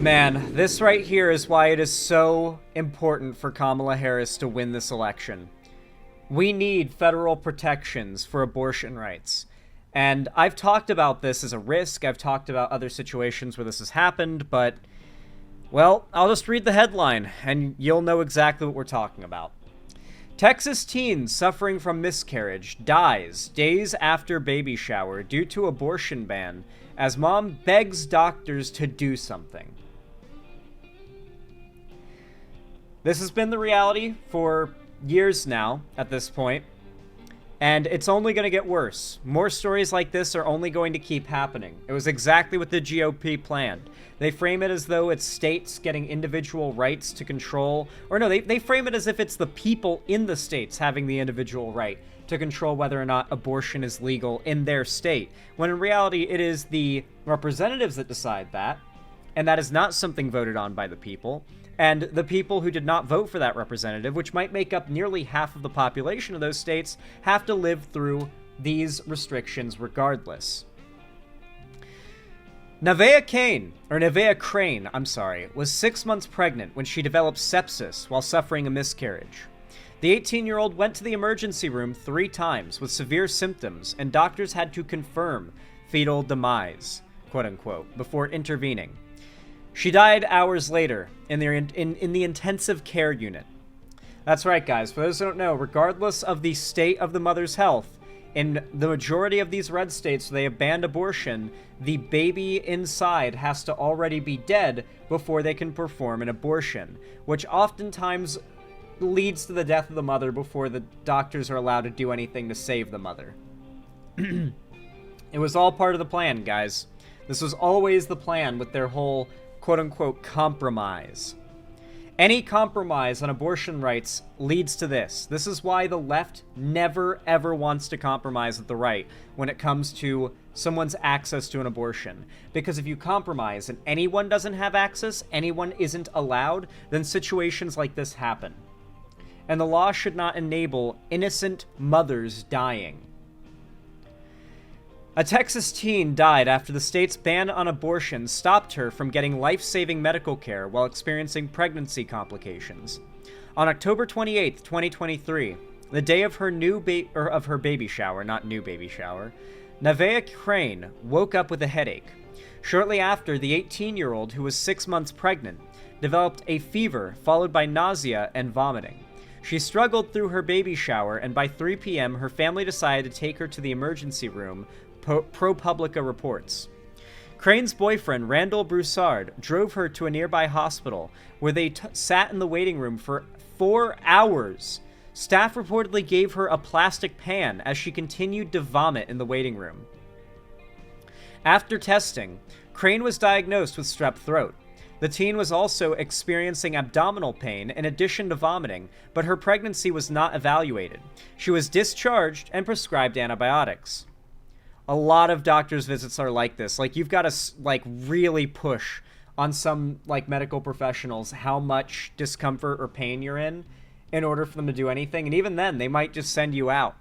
Man, this right here is why it is so important for Kamala Harris to win this election. We need federal protections for abortion rights. And I've talked about this as a risk. I've talked about other situations where this has happened, but, well, I'll just read the headline and you'll know exactly what we're talking about. Texas teen suffering from miscarriage dies days after baby shower due to abortion ban as mom begs doctors to do something. This has been the reality for years now at this point, and it's only going to get worse. More stories like this are only going to keep happening. It was exactly what the GOP planned. They frame it as though it's states getting individual rights to control, or no, they frame it as if it's the people in the states having the individual right to control whether or not abortion is legal in their state, when in reality it is the representatives that decide that, and that is not something voted on by the people. And the people who did not vote for that representative, which might make up nearly half of the population of those states, have to live through these restrictions regardless. Nevaeh Crane, was 6 months pregnant when she developed sepsis while suffering a miscarriage. The 18-year-old went to the emergency room 3 times with severe symptoms, and doctors had to confirm fetal demise, quote-unquote, before intervening. She died hours later in the intensive care unit. That's right, guys. For those who don't know, regardless of the state of the mother's health, in the majority of these red states where they have banned abortion, the baby inside has to already be dead before they can perform an abortion, which oftentimes leads to the death of the mother before the doctors are allowed to do anything to save the mother. It was all part of the plan, guys. This was always the plan with their whole quote-unquote compromise. Any compromise on abortion rights leads to this. This is why the left never, ever wants to compromise with the right when it comes to someone's access to an abortion. Because if you compromise and anyone doesn't have access, anyone isn't allowed, then situations like this happen. And the law should not enable innocent mothers dying. A Texas teen died after the state's ban on abortion stopped her from getting life-saving medical care while experiencing pregnancy complications. On October 28, 2023, the day of her baby shower, Nevaeh Crane woke up with a headache. Shortly after, the 18-year-old, who was 6 months pregnant, developed a fever followed by nausea and vomiting. She struggled through her baby shower, and by 3 p.m., her family decided to take her to the emergency room, ProPublica reports. Crane's boyfriend, Randall Broussard, drove her to a nearby hospital, where they sat in the waiting room for 4 hours. Staff reportedly gave her a plastic pan as she continued to vomit in the waiting room. After testing, Crane was diagnosed with strep throat. The teen was also experiencing abdominal pain in addition to vomiting, but her pregnancy was not evaluated. She was discharged and prescribed antibiotics. A lot of doctors' visits are like this. Like, you've got to, really push on some, medical professionals how much discomfort or pain you're in order for them to do anything. And even then, they might just send you out.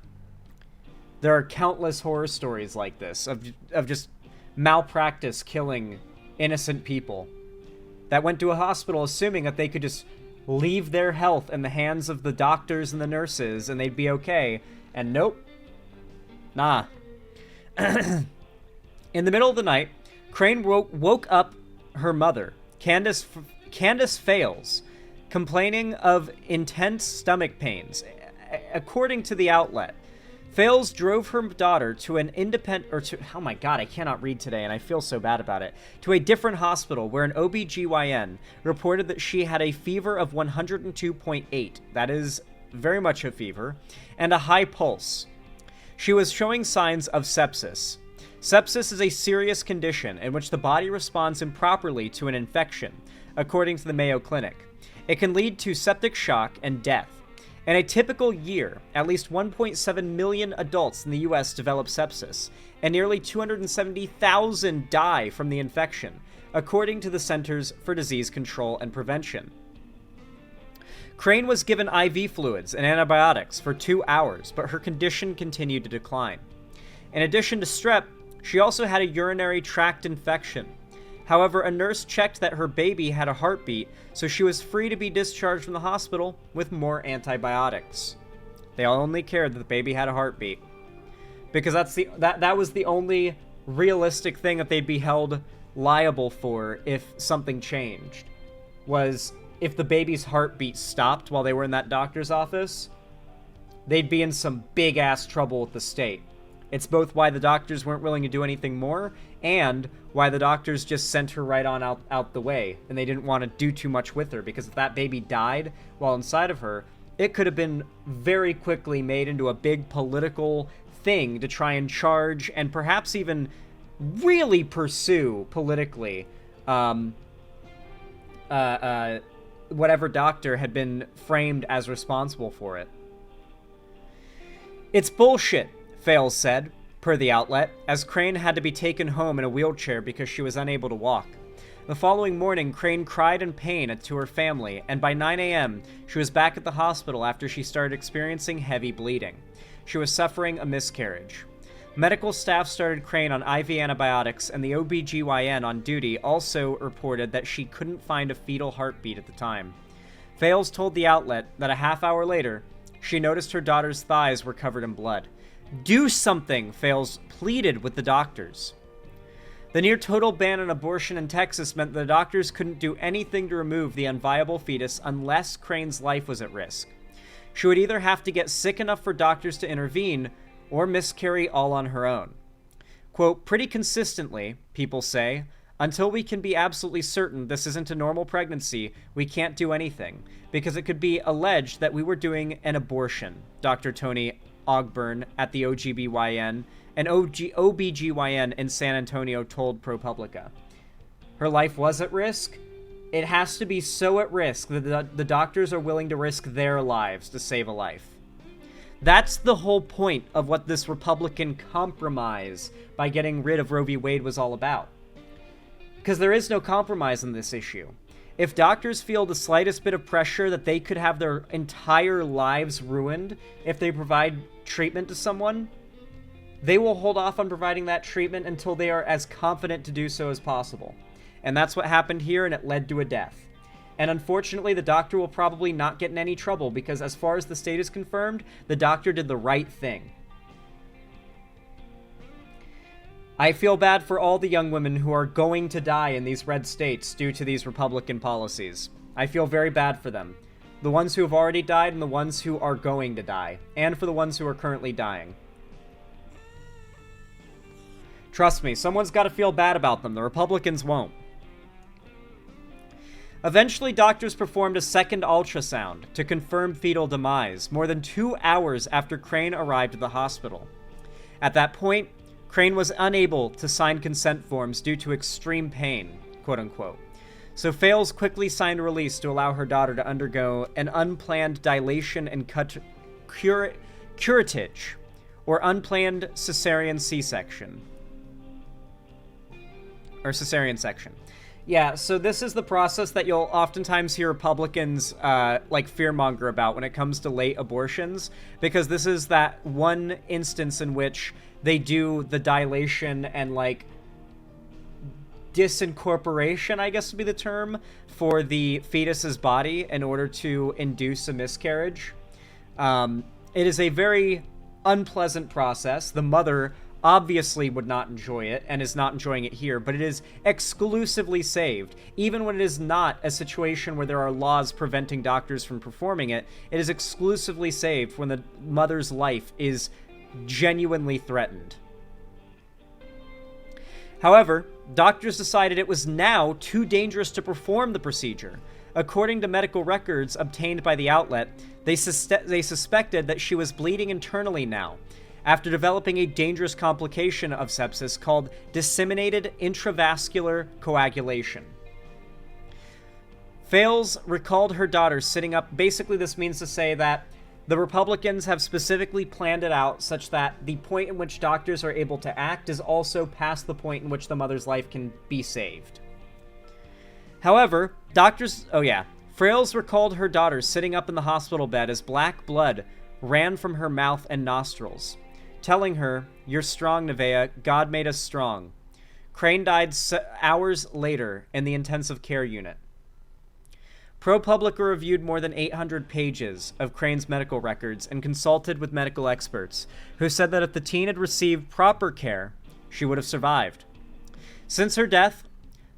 There are countless horror stories like this of just malpractice killing innocent people that went to a hospital assuming that they could just leave their health in the hands of the doctors and the nurses and they'd be okay. And nope. Nah. In the middle of the night, Crane woke up her mother, Candace Fales, complaining of intense stomach pains. According to the outlet, Fales drove her daughter to oh my god, I cannot read today and I feel so bad about it, to a different hospital where an OBGYN reported that she had a fever of 102.8, that is very much a fever, and a high pulse. She was showing signs of sepsis. Sepsis is a serious condition in which the body responds improperly to an infection, according to the Mayo Clinic. It can lead to septic shock and death. In a typical year, at least 1.7 million adults in the U.S. develop sepsis, and nearly 270,000 die from the infection, according to the Centers for Disease Control and Prevention. Crane was given IV fluids and antibiotics for 2 hours, but her condition continued to decline. In addition to strep, she also had a urinary tract infection. However, a nurse checked that her baby had a heartbeat, so she was free to be discharged from the hospital with more antibiotics. They only cared that the baby had a heartbeat, because that was the only realistic thing that they'd be held liable for if something changed. Was if the baby's heartbeat stopped while they were in that doctor's office, they'd be in some big-ass trouble with the state. It's both why the doctors weren't willing to do anything more, and why the doctors just sent her right on out the way, and they didn't want to do too much with her, because if that baby died while inside of her, it could have been very quickly made into a big political thing to try and charge, and perhaps even really pursue politically whatever doctor had been framed as responsible for it. "It's bullshit," Fales said, per the outlet, as Crane had to be taken home in a wheelchair because she was unable to walk. The following morning, Crane cried in pain to her family, and by 9 a.m., she was back at the hospital after she started experiencing heavy bleeding. She was suffering a miscarriage. Medical staff started Crane on IV antibiotics, and the OBGYN on duty also reported that she couldn't find a fetal heartbeat at the time. Fales told the outlet that a half hour later, she noticed her daughter's thighs were covered in blood. "Do something," Fales pleaded with the doctors. The near-total ban on abortion in Texas meant the doctors couldn't do anything to remove the unviable fetus unless Crane's life was at risk. She would either have to get sick enough for doctors to intervene, or miscarry all on her own. Quote, "Pretty consistently, people say, until we can be absolutely certain this isn't a normal pregnancy, we can't do anything, because it could be alleged that we were doing an abortion," Dr. Tony Ogburn at the OBGYN in San Antonio told ProPublica. Her life was at risk. It has to be so at risk that the doctors are willing to risk their lives to save a life. That's the whole point of what this Republican compromise by getting rid of Roe v. Wade was all about. Because there is no compromise in this issue. If doctors feel the slightest bit of pressure that they could have their entire lives ruined if they provide treatment to someone, they will hold off on providing that treatment until they are as confident to do so as possible. And that's what happened here, and it led to a death. And unfortunately, the doctor will probably not get in any trouble because as far as the state is confirmed, the doctor did the right thing. I feel bad for all the young women who are going to die in these red states due to these Republican policies. I feel very bad for them. The ones who have already died and the ones who are going to die. And for the ones who are currently dying. Trust me, someone's got to feel bad about them. The Republicans won't. Eventually, doctors performed a second ultrasound to confirm fetal demise, more than 2 hours after Crane arrived at the hospital. At that point, Crane was unable to sign consent forms due to extreme pain, quote-unquote. So Fales quickly signed a release to allow her daughter to undergo an unplanned dilation and curettage, or unplanned cesarean C-section. Or cesarean section. Yeah, so this is the process that you'll oftentimes hear Republicans, fearmonger about when it comes to late abortions, because this is that one instance in which they do the dilation and, disincorporation, I guess would be the term, for the fetus's body in order to induce a miscarriage. It is a very unpleasant process. The mother obviously would not enjoy it and is not enjoying it here, but it is exclusively saved. Even when it is not a situation where there are laws preventing doctors from performing it, it is exclusively saved when the mother's life is genuinely threatened. However, doctors decided it was now too dangerous to perform the procedure. According to medical records obtained by the outlet, they suspected that she was bleeding internally now, after developing a dangerous complication of sepsis called disseminated intravascular coagulation. Fales recalled her daughter sitting up. Basically, this means to say that the Republicans have specifically planned it out such that the point in which doctors are able to act is also past the point in which the mother's life can be saved. However, Fales recalled her daughter sitting up in the hospital bed as black blood ran from her mouth and nostrils, telling her, "You're strong, Nevaeh. God made us strong." Crane died hours later in the intensive care unit. ProPublica reviewed more than 800 pages of Crane's medical records and consulted with medical experts who said that if the teen had received proper care, she would have survived. Since her death,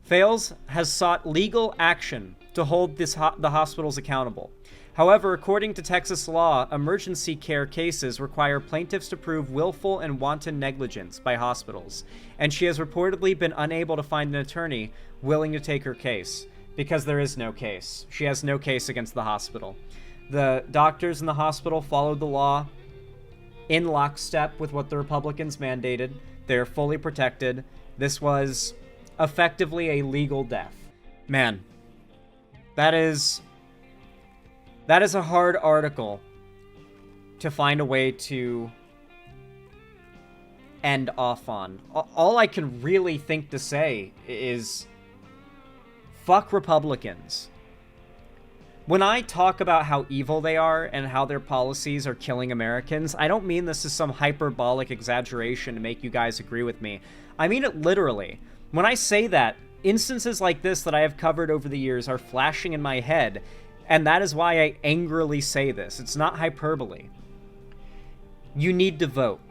Fales has sought legal action to hold the hospitals accountable. However, according to Texas law, emergency care cases require plaintiffs to prove willful and wanton negligence by hospitals, and she has reportedly been unable to find an attorney willing to take her case, because there is no case. She has no case against the hospital. The doctors in the hospital followed the law in lockstep with what the Republicans mandated. They're fully protected. This was effectively a legal death. Man, that is a hard article to find a way to end off on. All I can really think to say is, fuck Republicans. When I talk about how evil they are and how their policies are killing Americans, I don't mean this as some hyperbolic exaggeration to make you guys agree with me. I mean it literally. When I say that, instances like this that I have covered over the years are flashing in my head, and that is why I angrily say this. It's not hyperbole. You need to vote.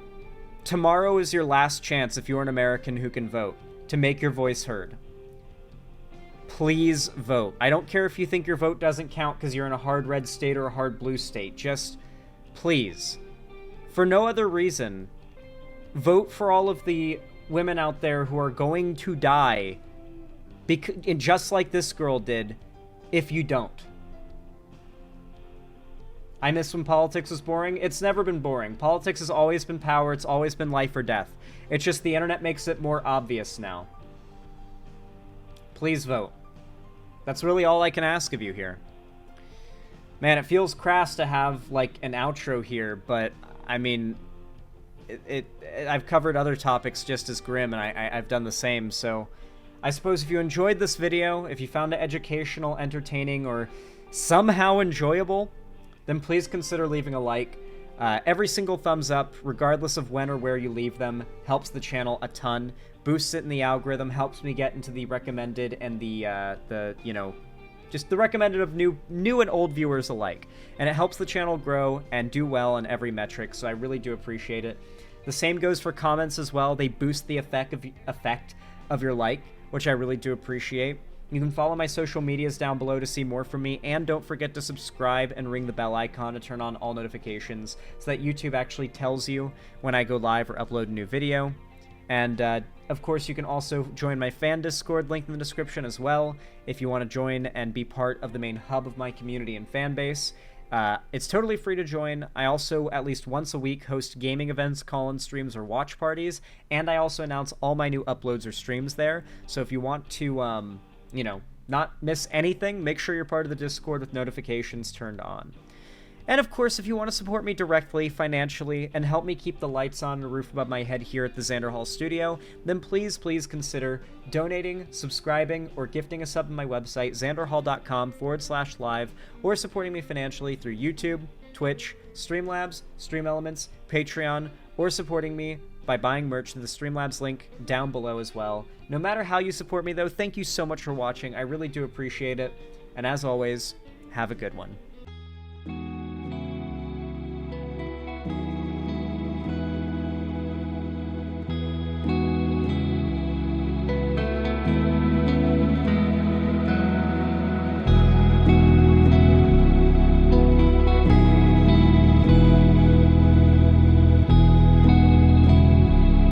Tomorrow is your last chance, if you're an American who can vote, to make your voice heard. Please vote. I don't care if you think your vote doesn't count because you're in a hard red state or a hard blue state. Just, please, for no other reason, vote for all of the women out there who are going to die, just like this girl did, if you don't. I miss when politics was boring. It's never been boring. Politics has always been power. It's always been life or death. It's just the internet makes it more obvious now. Please vote. That's really all I can ask of you here. Man, it feels crass to have, like, an outro here, but, I mean, I've covered other topics just as grim, and I've done the same, so I suppose if you enjoyed this video, if you found it educational, entertaining, or somehow enjoyable, then please consider leaving a like. Every single thumbs up, regardless of when or where you leave them, helps the channel a ton. Boosts it in the algorithm, helps me get into the recommended and the you know, just the recommended of new and old viewers alike. And it helps the channel grow and do well on every metric, so I really do appreciate it. The same goes for comments as well. They boost the effect of your like, which I really do appreciate. You can follow my social medias down below to see more from me, and don't forget to subscribe and ring the bell icon to turn on all notifications so that YouTube actually tells you when I go live or upload a new video. And, of course, you can also join my fan Discord, link in the description as well, if you want to join and be part of the main hub of my community and fan base. It's totally free to join. I also, at least once a week, host gaming events, call-in streams, or watch parties, and I also announce all my new uploads or streams there. So if you want to, you know, not miss anything, make sure you're part of the Discord with notifications turned on. And of course, if you want to support me directly, financially, and help me keep the lights on and the roof above my head here at the Xanderhal Studio, then please consider donating, subscribing, or gifting a sub on my website, xanderhal.com/live, or supporting me financially through YouTube, Twitch, Streamlabs, Stream Elements, Patreon, or supporting me by buying merch to the Streamlabs link down below as well. No matter how you support me, though, thank you so much for watching. I really do appreciate it. And as always, have a good one.